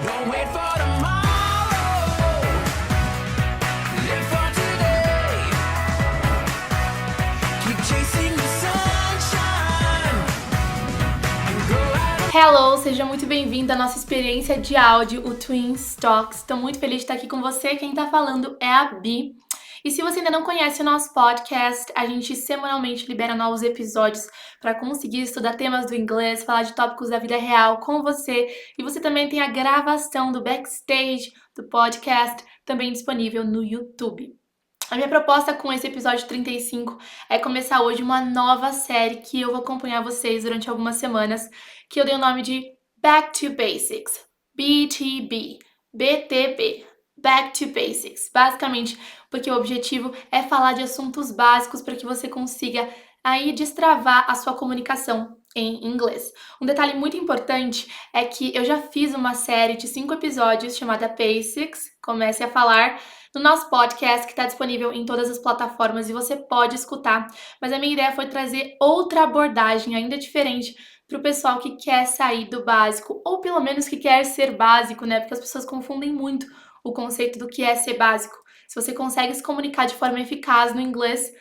Don't wait for tomorrow. Live for today. Keep chasing the sunshine and go out. Hello, seja muito bem-vindo à nossa experiência de áudio, o Twins Talks. Estou muito feliz de estar aqui com você. Quem está falando é a Bi. E se você ainda não conhece o nosso podcast, a gente semanalmente libera novos episódios para conseguir estudar temas do inglês, falar de tópicos da vida real com você. E você também tem a gravação do backstage do podcast também disponível no YouTube. A minha proposta com esse episódio 35 é começar hoje uma nova série que eu vou acompanhar vocês durante algumas semanas, que eu dei o nome de Back to Basics, BTB, BTB, Back to Basics. Basicamente, porque o objetivo é falar de assuntos básicos para que você consiga aí destravar a sua comunicação em inglês. Um detalhe muito importante é que eu já fiz uma série de 5 episódios chamada Basics, comece a falar, no nosso podcast, que está disponível em todas as plataformas e você pode escutar. Mas a minha ideia foi trazer outra abordagem, ainda diferente, para o pessoal que quer sair do básico, ou pelo menos que quer ser básico, né? Porque as pessoas confundem muito o conceito do que é ser básico. Se você consegue se comunicar de forma eficaz no inglês,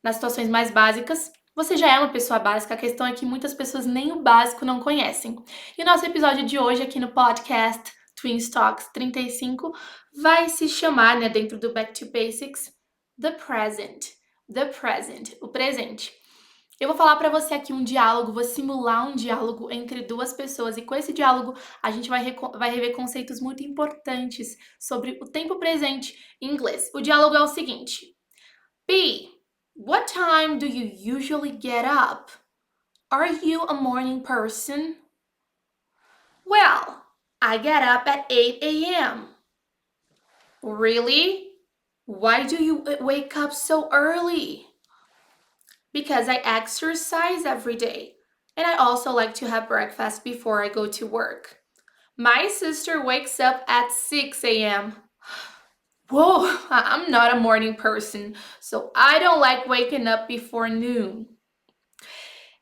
nas situações mais básicas, você já é uma pessoa básica. A questão é que muitas pessoas nem o básico não conhecem. E o nosso episódio de hoje aqui no podcast Twins Talks 35 vai se chamar, né, dentro do Back to Basics, The Present. The Present, o presente. Eu vou falar para você aqui um diálogo, vou simular um diálogo entre duas pessoas e com esse diálogo a gente vai rever conceitos muito importantes sobre o tempo presente em inglês. O diálogo é o seguinte: B, what time do you usually get up? Are you a morning person? Well, I get up at 8 a.m. Really? Why do you wake up so early? Because I exercise every day. And I also like to have breakfast before I go to work. My sister wakes up at 6 a.m. Whoa, I'm not a morning person, so I don't like waking up before noon.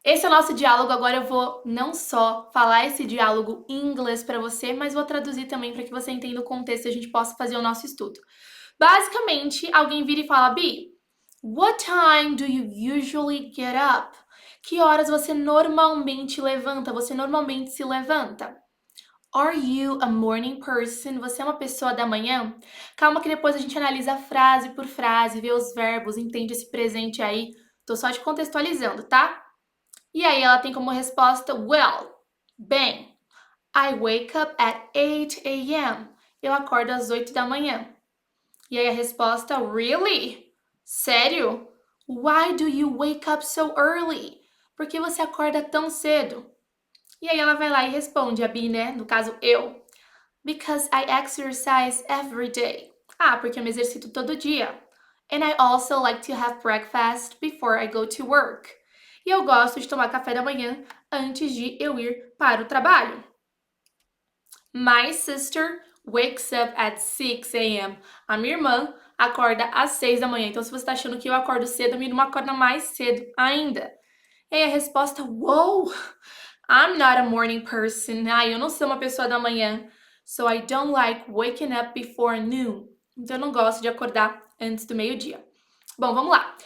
Esse é o nosso diálogo. Agora eu vou não só falar esse diálogo em inglês para você, mas vou traduzir também para que você entenda o contexto e a gente possa fazer o nosso estudo. Basicamente, alguém vira e fala: B, what time do you usually get up? Que horas você normalmente levanta? Você normalmente se levanta? Are you a morning person? Você é uma pessoa da manhã? Calma que depois a gente analisa frase por frase, vê os verbos, entende esse presente aí. Tô só te contextualizando, tá? E aí ela tem como resposta: well, bem, I wake up at 8 a.m. Eu acordo às 8 da manhã. E aí a resposta: really? Sério? Why do you wake up so early? Por que você acorda tão cedo? E aí ela vai lá e responde, a Bi, né? No caso, eu. Because I exercise every day. Ah, porque eu me exercito todo dia. And I also like to have breakfast before I go to work. E eu gosto de tomar café da manhã antes de eu ir para o trabalho. My sister wakes up at 6 a.m. A minha irmã acorda às 6 da manhã. Então, se você está achando que eu acordo cedo, a minha irmã acorda mais cedo ainda. E aí a resposta: wow, I'm not a morning person. Ah, eu não sou uma pessoa da manhã. So I don't like waking up before noon. Então, eu não gosto de acordar antes do meio-dia. Bom, vamos lá.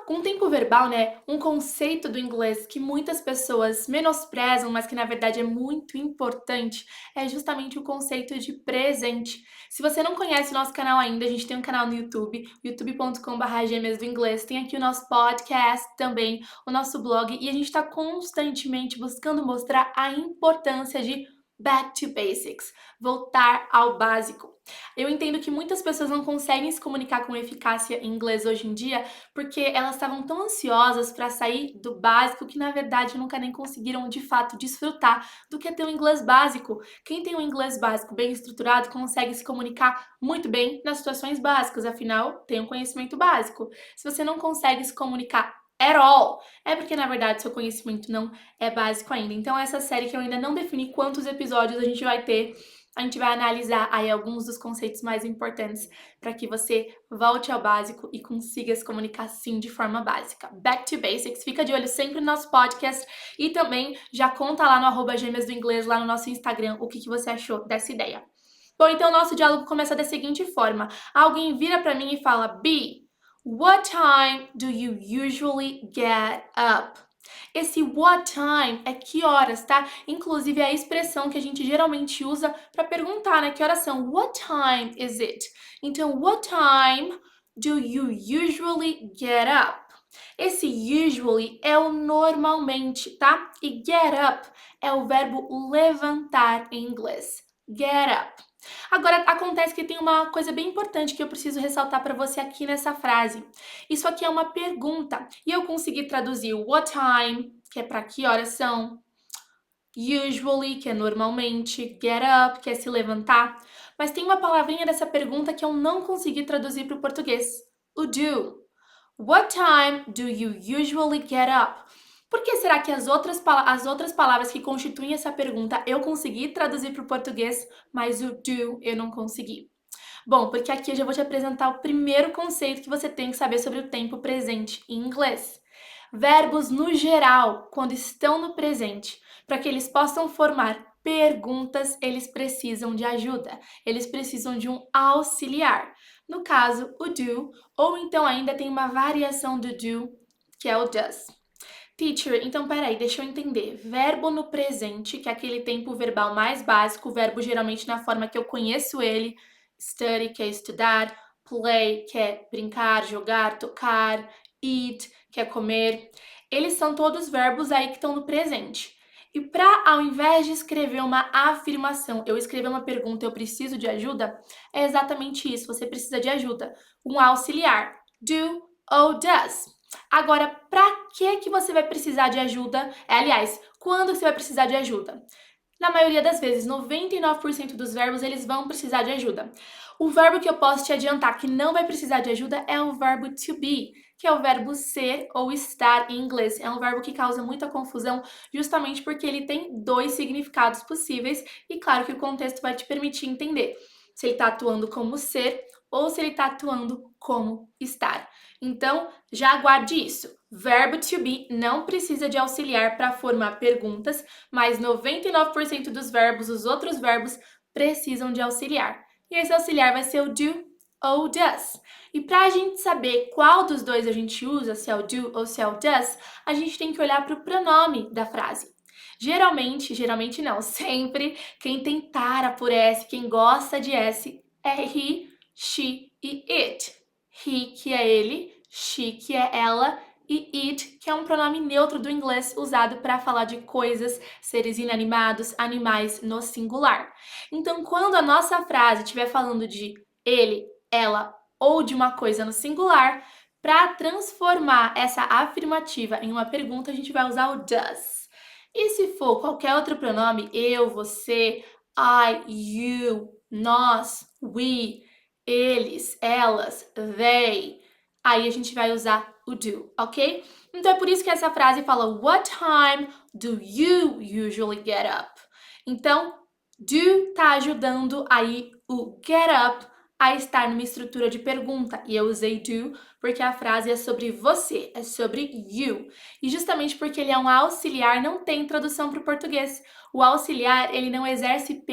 Um tempo verbal, né? Um conceito do inglês que muitas pessoas menosprezam, mas que na verdade é muito importante, é justamente o conceito de presente. Se você não conhece o nosso canal ainda, a gente tem um canal no YouTube, youtube.com/gêmeas do inglês. Tem aqui o nosso podcast também, o nosso blog, e a gente está constantemente buscando mostrar a importância de back to basics, voltar ao básico. Eu entendo que muitas pessoas não conseguem se comunicar com eficácia em inglês hoje em dia porque elas estavam tão ansiosas para sair do básico que, na verdade, nunca nem conseguiram de fato desfrutar do que é ter um inglês básico. Quem tem um inglês básico bem estruturado consegue se comunicar muito bem nas situações básicas, afinal, tem um conhecimento básico. Se você não consegue se comunicar at all, é porque, na verdade, seu conhecimento não é básico ainda. Então, essa série que eu ainda não defini quantos episódios a gente vai ter, a gente vai analisar aí alguns dos conceitos mais importantes para que você volte ao básico e consiga se comunicar sim de forma básica. Back to Basics, fica de olho sempre no nosso podcast e também já conta lá no @gêmeas do inglês, lá no nosso Instagram, o que você achou dessa ideia. Bom, então o nosso diálogo começa da seguinte forma. Alguém vira para mim e fala, B, what time do you usually get up? Esse what time é que horas, tá? Inclusive é a expressão que a gente geralmente usa para perguntar, né? Que horas são? What time is it? Então, what time do you usually get up? Esse usually é o normalmente, tá? E get up é o verbo levantar em inglês. Get up. Agora, acontece que tem uma coisa bem importante que eu preciso ressaltar para você aqui nessa frase. Isso aqui é uma pergunta e eu consegui traduzir what time, que é para que horas são, usually, que é normalmente, get up, que é se levantar, mas tem uma palavrinha dessa pergunta que eu não consegui traduzir para o português, o do. What time do you usually get up? Por que será que as outras palavras que constituem essa pergunta eu consegui traduzir para o português, mas o do eu não consegui? Bom, porque aqui eu já vou te apresentar o primeiro conceito que você tem que saber sobre o tempo presente em inglês. Verbos no geral, quando estão no presente, para que eles possam formar perguntas, eles precisam de ajuda, eles precisam de um auxiliar. No caso, o do, ou então ainda tem uma variação do do, que é o does. Teacher, então peraí, deixa eu entender. Verbo no presente, que é aquele tempo verbal mais básico, o verbo geralmente na forma que eu conheço ele, study, que é estudar, play, que é brincar, jogar, tocar, eat, que é comer. Eles são todos verbos aí que estão no presente. E para, ao invés de escrever uma afirmação, eu escrever uma pergunta, eu preciso de ajuda, é exatamente isso, você precisa de ajuda. Um auxiliar, do ou does. Agora, para que você vai precisar de ajuda? Aliás, quando você vai precisar de ajuda? Na maioria das vezes, 99% dos verbos, eles vão precisar de ajuda. O verbo que eu posso te adiantar que não vai precisar de ajuda é o verbo to be, que é o verbo ser ou estar em inglês. É um verbo que causa muita confusão, justamente porque ele tem dois significados possíveis e claro que o contexto vai te permitir entender se ele está atuando como ser ou se ele está atuando como estar. Então, já aguarde isso. Verbo to be não precisa de auxiliar para formar perguntas, mas 99% dos verbos, os outros verbos, precisam de auxiliar. E esse auxiliar vai ser o do ou does. E para a gente saber qual dos dois a gente usa, se é o do ou se é o does, a gente tem que olhar para o pronome da frase. Geralmente não, sempre quem tem tara por S, quem gosta de S, é he, she e it. He, que é ele, she, que é ela, e it, que é um pronome neutro do inglês usado para falar de coisas, seres inanimados, animais no singular. Então, quando a nossa frase estiver falando de ele, ela ou de uma coisa no singular, para transformar essa afirmativa em uma pergunta, a gente vai usar o does. E se for qualquer outro pronome, eu, você, I, you, nós, we, eles, elas, they, aí a gente vai usar o do, ok? Então é por isso que essa frase fala what time do you usually get up? Então, do tá ajudando aí o get up a estar numa estrutura de pergunta. E eu usei do porque a frase é sobre você, é sobre you. E justamente porque ele é um auxiliar, não tem tradução para o português. O auxiliar, ele não exerce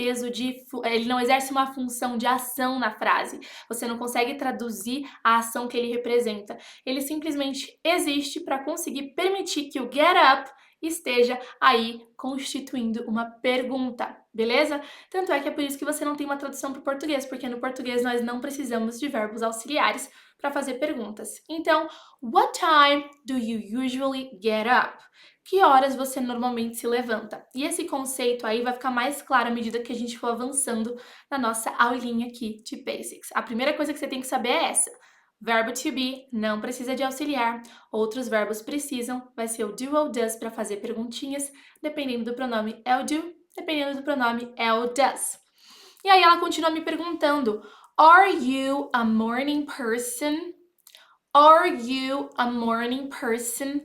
ele não exerce uma função de ação na frase. Você não consegue traduzir a ação que ele representa. Ele simplesmente existe para conseguir permitir que o get up esteja aí constituindo uma pergunta, beleza? Tanto é que é por isso que você não tem uma tradução para o português, porque no português nós não precisamos de verbos auxiliares para fazer perguntas. Então, what time do you usually get up? Que horas você normalmente se levanta? E esse conceito aí vai ficar mais claro à medida que a gente for avançando na nossa aulinha aqui de Basics. A primeira coisa que você tem que saber é essa. Verbo to be não precisa de auxiliar, outros verbos precisam, vai ser o do ou does para fazer perguntinhas, dependendo do pronome é o do, dependendo do pronome é o does. E aí ela continua me perguntando, are you a morning person? Are you a morning person?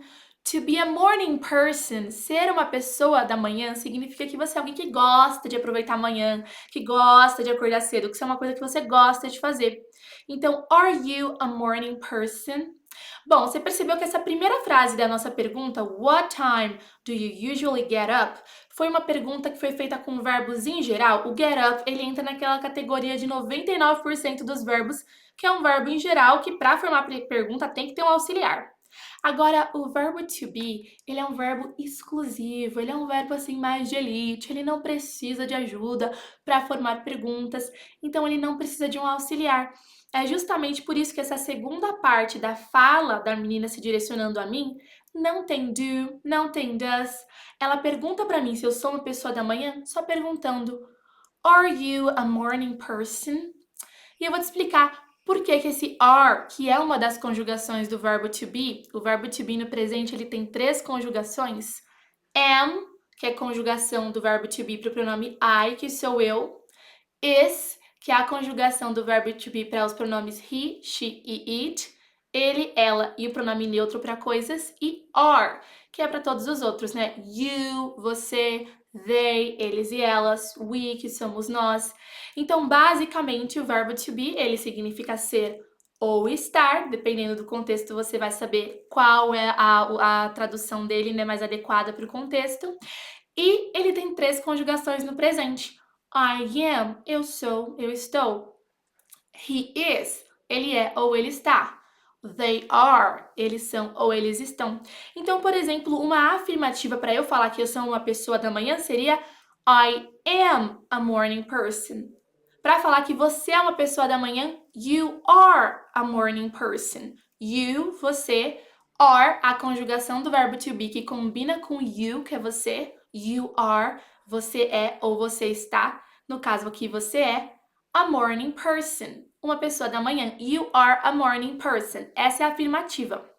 To be a morning person, ser uma pessoa da manhã, significa que você é alguém que gosta de aproveitar a manhã, que gosta de acordar cedo, que isso é uma coisa que você gosta de fazer. Então, are you a morning person? Bom, você percebeu que essa primeira frase da nossa pergunta, what time do you usually get up? Foi uma pergunta que foi feita com verbos em geral. O get up, ele entra naquela categoria de 99% dos verbos, que é um verbo em geral que para formar pergunta tem que ter um auxiliar. Agora, o verbo to be, ele é um verbo exclusivo, ele é um verbo assim mais de elite, ele não precisa de ajuda para formar perguntas, então ele não precisa de um auxiliar. É justamente por isso que essa segunda parte da fala da menina se direcionando a mim não tem do, não tem does. Ela pergunta para mim se eu sou uma pessoa da manhã, só perguntando: Are you a morning person? E eu vou te explicar por que que esse are, que é uma das conjugações do verbo to be, o verbo to be no presente ele tem 3 conjugações. Am, que é a conjugação do verbo to be para o pronome I, que sou eu. Is, que é a conjugação do verbo to be para os pronomes he, she e it. Ele, ela e o pronome neutro para coisas. E are, que é para todos os outros, né? You, você, they, eles e elas, we, que somos nós. Então, basicamente, o verbo to be, ele significa ser ou estar, dependendo do contexto, você vai saber qual é a tradução dele, né, mais adequada para o contexto. E ele tem 3 conjugações no presente. I am, eu sou, eu estou. He is, ele é ou ele está. They are, eles são ou eles estão. Então, por exemplo, uma afirmativa para eu falar que eu sou uma pessoa da manhã seria I am a morning person. Para falar que você é uma pessoa da manhã, you are a morning person. You, você, are, a conjugação do verbo to be que combina com you, que é você. You are, você é ou você está. No caso aqui, você é a morning person, uma pessoa da manhã. You are a morning person. Essa é a afirmativa.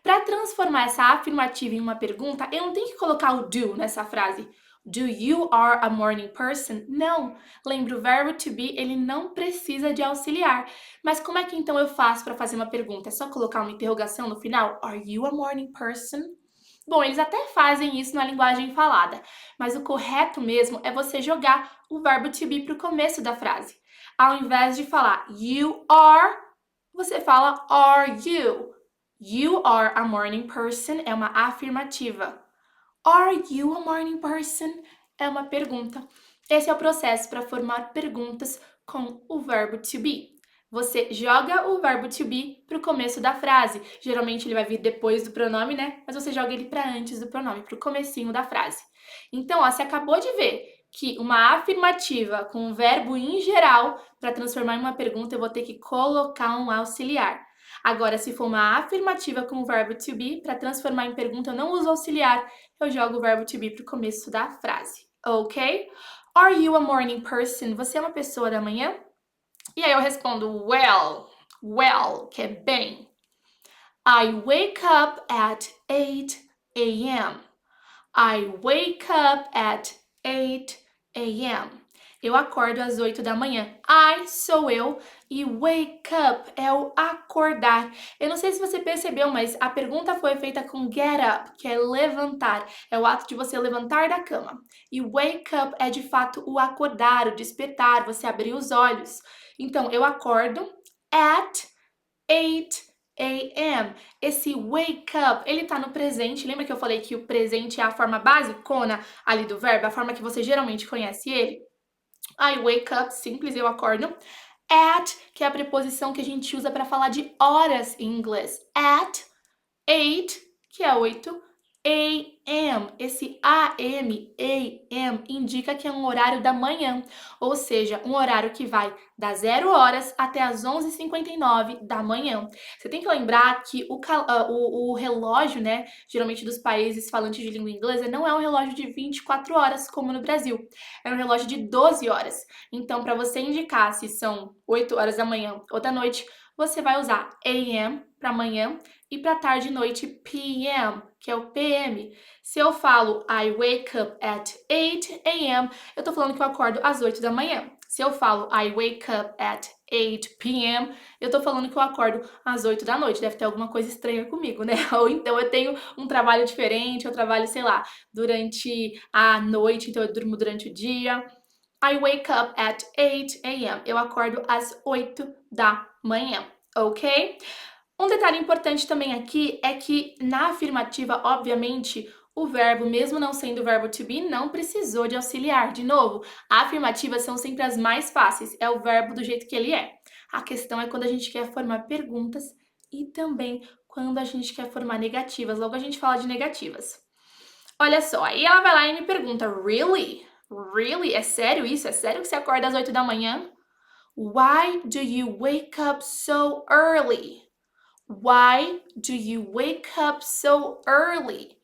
Para transformar essa afirmativa em uma pergunta, eu não tenho que colocar o do nessa frase. Do you are a morning person? Não. Lembra, o verbo to be, ele não precisa de auxiliar. Mas como é que então eu faço para fazer uma pergunta? É só colocar uma interrogação no final? Are you a morning person? Bom, eles até fazem isso na linguagem falada, mas o correto mesmo é você jogar o verbo to be para o começo da frase. Ao invés de falar you are, você fala are you. You are a morning person é uma afirmativa. Are you a morning person? É uma pergunta. Esse é o processo para formar perguntas com o verbo to be. Você joga o verbo to be para o começo da frase. Geralmente ele vai vir depois do pronome, né? Mas você joga ele para antes do pronome, para o comecinho da frase. Então, ó, você acabou de ver que uma afirmativa com um verbo em geral, para transformar em uma pergunta, eu vou ter que colocar um auxiliar. Agora, se for uma afirmativa com o verbo to be, para transformar em pergunta, eu não uso auxiliar, eu jogo o verbo to be para o começo da frase, ok? Are you a morning person? Você é uma pessoa da manhã? E aí eu respondo well, que é bem. I wake up at 8 a.m. I wake up at 8 a.m. Eu acordo às 8 da manhã. I sou eu e wake up é o acordar. Eu não sei se você percebeu, mas a pergunta foi feita com get up, que é levantar. É o ato de você levantar da cama. E wake up é de fato o acordar, o despertar, você abrir os olhos. Então, eu acordo at 8 a.m. Esse wake up, ele tá no presente. Lembra que eu falei que o presente é a forma basicona ali do verbo, a forma que você geralmente conhece ele? I wake up, simples, eu acordo. At, que é a preposição que a gente usa para falar de horas em inglês. At 8, que é 8, a.m. Esse a.m., a.m., indica que é um horário da manhã, ou seja, um horário que vai das 0 horas até as 11h59 da manhã. Você tem que lembrar que o relógio, né, geralmente dos países falantes de língua inglesa, não é um relógio de 24 horas como no Brasil, é um relógio de 12 horas. Então, para você indicar se são 8 horas da manhã ou da noite, você vai usar AM para manhã e para tarde e noite PM, que é o PM. Se eu falo I wake up at 8 a.m., eu tô falando que eu acordo às 8 da manhã. Se eu falo I wake up at 8 p.m., eu tô falando que eu acordo às 8 da noite. Deve ter alguma coisa estranha comigo, né? Ou então eu tenho um trabalho diferente, eu trabalho, sei lá, durante a noite, então eu durmo durante o dia. I wake up at 8 a.m. Eu acordo às 8 da manhã, ok? Um detalhe importante também aqui é que na afirmativa, obviamente, o verbo, mesmo não sendo o verbo to be, não precisou de auxiliar. De novo, afirmativas são sempre as mais fáceis, é o verbo do jeito que ele é. A questão é quando a gente quer formar perguntas e também quando a gente quer formar negativas. Logo a gente fala de negativas. Olha só, aí ela vai lá e me pergunta, really? Really? É sério isso? É sério que você acorda às 8 da manhã? Why do you wake up so early? Why do you wake up so early?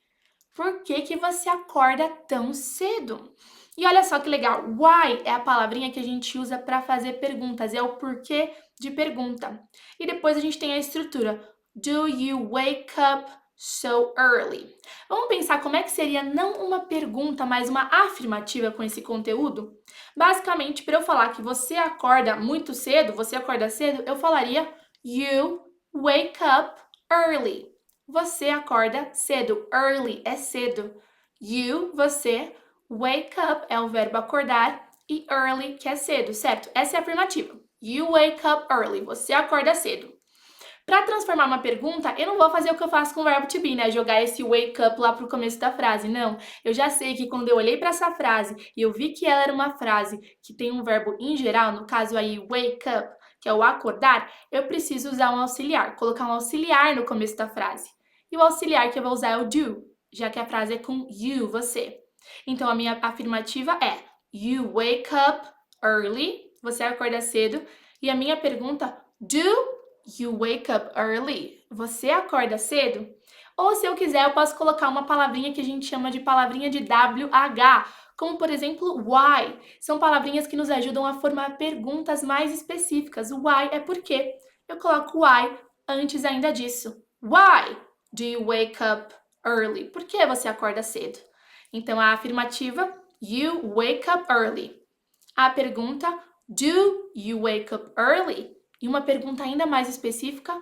Por que que você acorda tão cedo? E olha só que legal, why é a palavrinha que a gente usa para fazer perguntas, é o porquê de pergunta. E depois a gente tem a estrutura, do you wake up so early? Vamos pensar como é que seria não uma pergunta, mas uma afirmativa com esse conteúdo? Basicamente, para eu falar que você acorda muito cedo, você acorda cedo, eu falaria you wake up early. Você acorda cedo. Early é cedo. You, você. Wake up é o verbo acordar. E early, que é cedo, certo? Essa é a afirmativa. You wake up early. Você acorda cedo. Para transformar uma pergunta, eu não vou fazer o que eu faço com o verbo to be, né? Jogar esse wake up lá pro começo da frase. Não. Eu já sei que quando eu olhei para essa frase e eu vi que ela era uma frase que tem um verbo em geral, no caso aí wake up, que é o acordar, eu preciso usar um auxiliar, colocar um auxiliar no começo da frase. E o auxiliar que eu vou usar é o do, já que a frase é com you, você. Então a minha afirmativa é you wake up early, você acorda cedo. E a minha pergunta, do you wake up early? Você acorda cedo? Ou se eu quiser, eu posso colocar uma palavrinha que a gente chama de palavrinha de WH, como por exemplo, why. São palavrinhas que nos ajudam a formar perguntas mais específicas. Why é por quê. Eu coloco why antes ainda disso. Why do you wake up early? Por que você acorda cedo? Então, a afirmativa, you wake up early. A pergunta, do you wake up early? E uma pergunta ainda mais específica,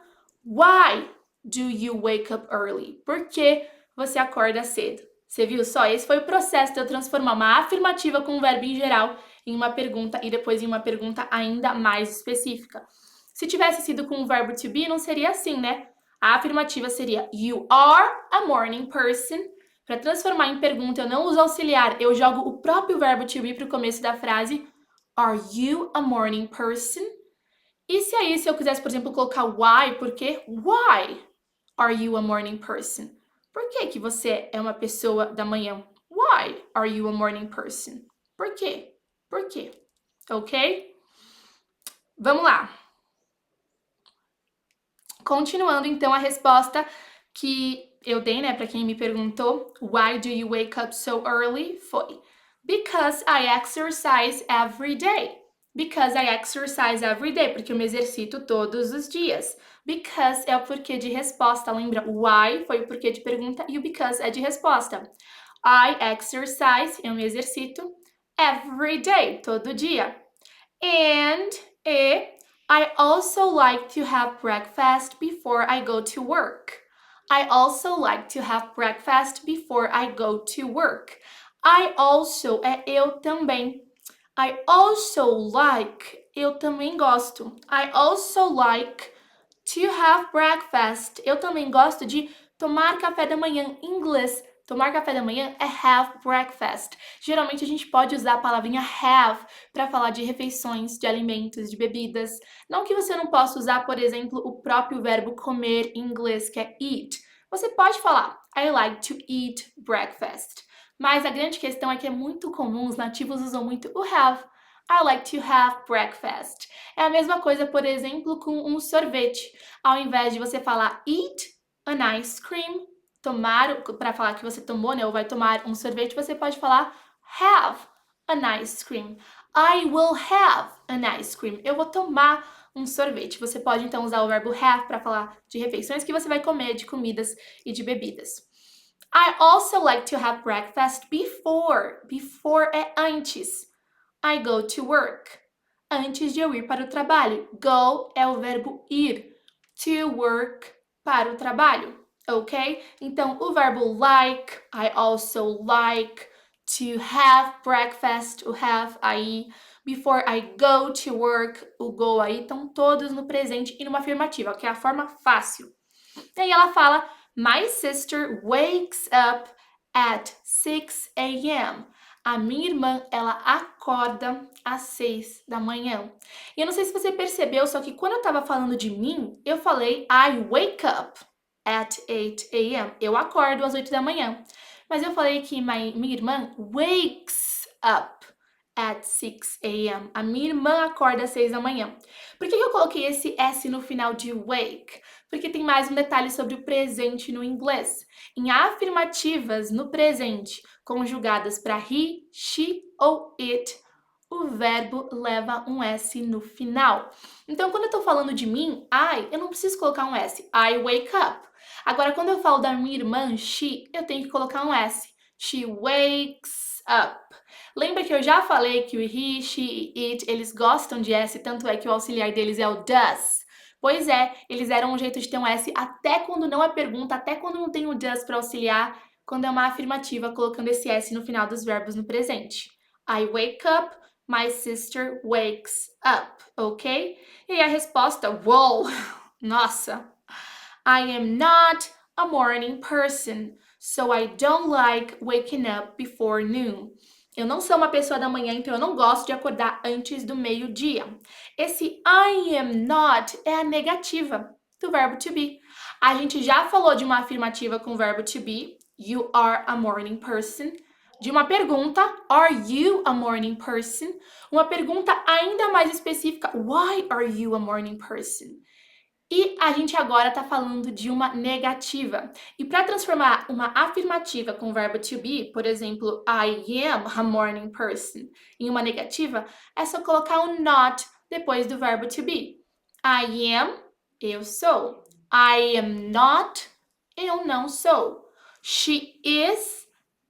why do you wake up early? Por que você acorda cedo? Você viu só? Esse foi o processo de eu transformar uma afirmativa com um verbo em geral em uma pergunta e depois em uma pergunta ainda mais específica. Se tivesse sido com o verbo to be, não seria assim, né? A afirmativa seria you are a morning person. Para transformar em pergunta, eu não uso auxiliar, eu jogo o próprio verbo to be para o começo da frase. Are you a morning person? E se aí, se eu quisesse, por exemplo, colocar why, por quê? Why are you a morning person? Por que que você é uma pessoa da manhã? Why are you a morning person? Por quê? Por quê? Ok? Vamos lá. Continuando, então, a resposta que eu dei, né, para quem me perguntou, why do you wake up so early? Foi because I exercise every day. Because I exercise every day, porque eu me exercito todos os dias. Because é o porquê de resposta, lembra? Why foi o porquê de pergunta e o because é de resposta. I exercise, eu me exercito, every day, todo dia. And I also like to have breakfast before I go to work. I also like to have breakfast before I go to work. I also é eu também. I also like, eu também gosto. I also like to have breakfast. Eu também gosto de tomar café da manhã. Em inglês, tomar café da manhã é have breakfast. Geralmente a gente pode usar a palavrinha have para falar de refeições, de alimentos, de bebidas. Não que você não possa usar, por exemplo, o próprio verbo comer em inglês, que é eat. Você pode falar I like to eat breakfast. Mas a grande questão é que é muito comum, os nativos usam muito o have. I like to have breakfast. É a mesma coisa, por exemplo, com um sorvete. Ao invés de você falar eat an ice cream, tomar, para falar que você tomou, né, ou vai tomar um sorvete, você pode falar have an ice cream. I will have an ice cream. Eu vou tomar um sorvete. Você pode então usar o verbo have para falar de refeições que você vai comer, de comidas e de bebidas. I also like to have breakfast before. Before é antes. I go to work. Antes de eu ir para o trabalho. Go é o verbo ir. To work, para o trabalho. Ok? Então, o verbo like, I also like to have breakfast, o have aí. Before I go to work, o go aí, estão todos no presente e numa afirmativa, que é a forma fácil. E aí ela fala, my sister wakes up at 6 a.m. A minha irmã, ela acorda às 6 da manhã. E eu não sei se você percebeu, só que quando eu tava falando de mim, eu falei I wake up at 8 a.m. Eu acordo às 8 da manhã. Mas eu falei que minha irmã wakes up at 6 a.m. A minha irmã acorda às 6 da manhã. Por que eu coloquei esse S no final de wake? Porque tem mais um detalhe sobre o presente no inglês. Em afirmativas no presente, conjugadas para he, she ou it, o verbo leva um S no final. Então, quando eu estou falando de mim, eu não preciso colocar um S. I wake up. Agora, quando eu falo da minha irmã, she, eu tenho que colocar um S. She wakes up. Lembra que eu já falei que o he, she e it, eles gostam de S, tanto é que o auxiliar deles é o does. Pois é, eles eram um jeito de ter um S até quando não é pergunta, até quando não tem o does para auxiliar, quando é uma afirmativa, colocando esse S no final dos verbos no presente. I wake up, my sister wakes up, ok? E aí a resposta, wow, nossa. I am not a morning person, so I don't like waking up before noon. Eu não sou uma pessoa da manhã, então eu não gosto de acordar antes do meio-dia. Esse I am not é a negativa do verbo to be. A gente já falou de uma afirmativa com o verbo to be. You are a morning person. De uma pergunta, are you a morning person? Uma pergunta ainda mais específica, why are you a morning person? E a gente agora está falando de uma negativa. E para transformar uma afirmativa com o verbo to be, por exemplo, I am a morning person, em uma negativa, é só colocar um not depois do verbo to be. I am, eu sou. I am not, eu não sou. She is,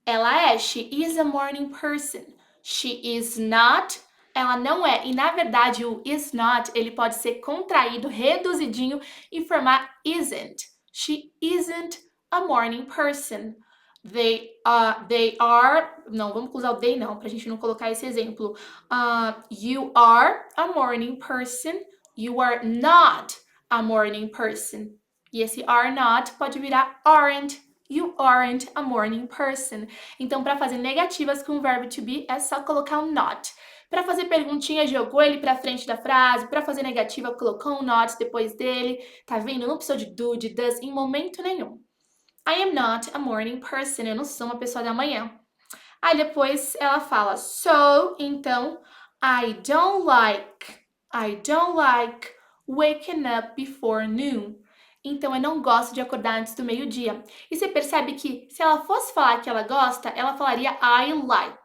ela é. She is a morning person. She is not, ela não é. E na verdade o is not, ele pode ser contraído, reduzidinho e formar isn't. She isn't a morning person. They are, não, vamos usar o they não, pra gente não colocar esse exemplo. You are a morning person. You are not a morning person. E esse are not pode virar aren't. You aren't a morning person. Então, para fazer negativas com o verbo to be, é só colocar um not. Para fazer perguntinha, jogou ele para frente da frase. Para fazer negativa, colocou um not depois dele. Tá vendo? Não precisa de do, de does em momento nenhum. I am not a morning person. Eu não sou uma pessoa da manhã. Aí depois ela fala, so, então, I don't like waking up before noon. Então, eu não gosto de acordar antes do meio-dia. E você percebe que se ela fosse falar que ela gosta, ela falaria I like.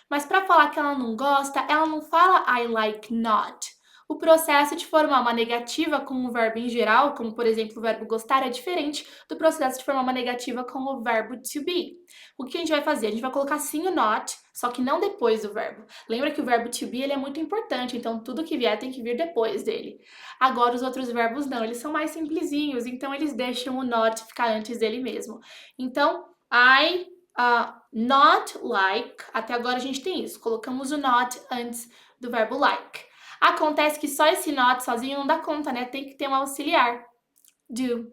Mas para falar que ela não gosta, ela não fala I like not. O processo de formar uma negativa com o verbo em geral, como por exemplo o verbo gostar, é diferente do processo de formar uma negativa com o verbo to be. O que a gente vai fazer? A gente vai colocar sim o not, só que não depois do verbo. Lembra que o verbo to be ele é muito importante, então tudo que vier tem que vir depois dele. Agora os outros verbos não, eles são mais simplesinhos, então eles deixam o not ficar antes dele mesmo. Então, I not like, até agora a gente tem isso, colocamos o not antes do verbo like. Acontece que só esse not sozinho não dá conta, né? Tem que ter um auxiliar. Do.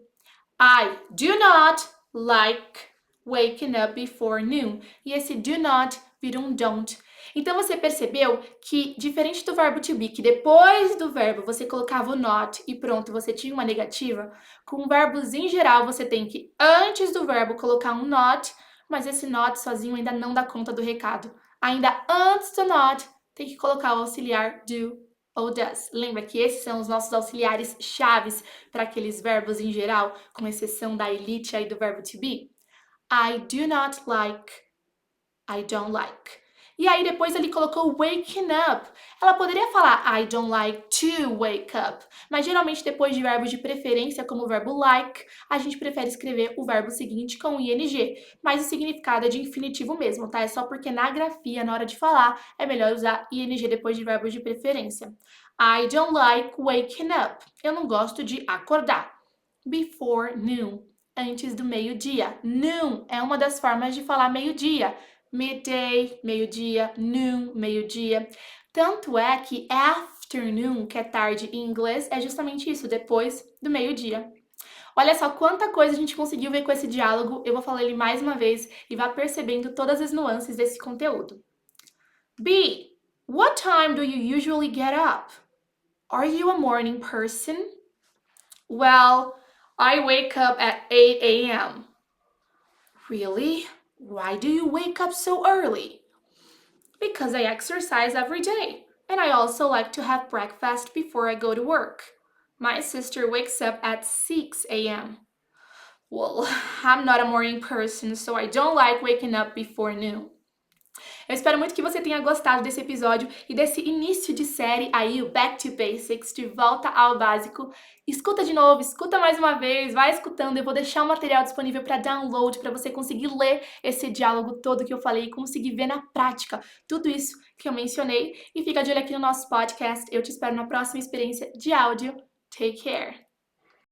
I do not like waking up before noon. E esse do not vira um don't. Então você percebeu que, diferente do verbo to be, que depois do verbo você colocava o not e pronto, você tinha uma negativa, com verbos em geral você tem que, antes do verbo, colocar um not, mas esse not sozinho ainda não dá conta do recado. Ainda antes do not, tem que colocar o auxiliar do ou does. Lembra que esses são os nossos auxiliares chaves para aqueles verbos em geral, com exceção da elite aí do verbo to be. I do not like, I don't like. E aí depois ele colocou waking up. Ela poderia falar I don't like to wake up, mas geralmente depois de verbos de preferência, como o verbo like, a gente prefere escrever o verbo seguinte com ing, mas o significado é de infinitivo mesmo, tá? É só porque na grafia, na hora de falar, é melhor usar ing depois de verbos de preferência. I don't like waking up. Eu não gosto de acordar. Before noon, antes do meio-dia. Noon é uma das formas de falar meio-dia. Midday, meio-dia, noon, meio-dia. Tanto é que afternoon, que é tarde em inglês, é justamente isso, depois do meio-dia. Olha só quanta coisa a gente conseguiu ver com esse diálogo. Eu vou falar ele mais uma vez e vá percebendo todas as nuances desse conteúdo. B. What time do you usually get up? Are you a morning person? Well, I wake up at 8 a.m. Really? Why do you wake up so early? Because I exercise every day, and I also like to have breakfast before I go to work. My sister wakes up at 6 a.m. Well, I'm not a morning person, so I don't like waking up before noon. Eu espero muito que você tenha gostado desse episódio e desse início de série aí, o Back to Basics, de volta ao básico. Escuta de novo, escuta mais uma vez, vai escutando. Eu vou deixar o material disponível para download, para você conseguir ler esse diálogo todo que eu falei e conseguir ver na prática tudo isso que eu mencionei. E fica de olho aqui no nosso podcast. Eu te espero na próxima experiência de áudio. Take care!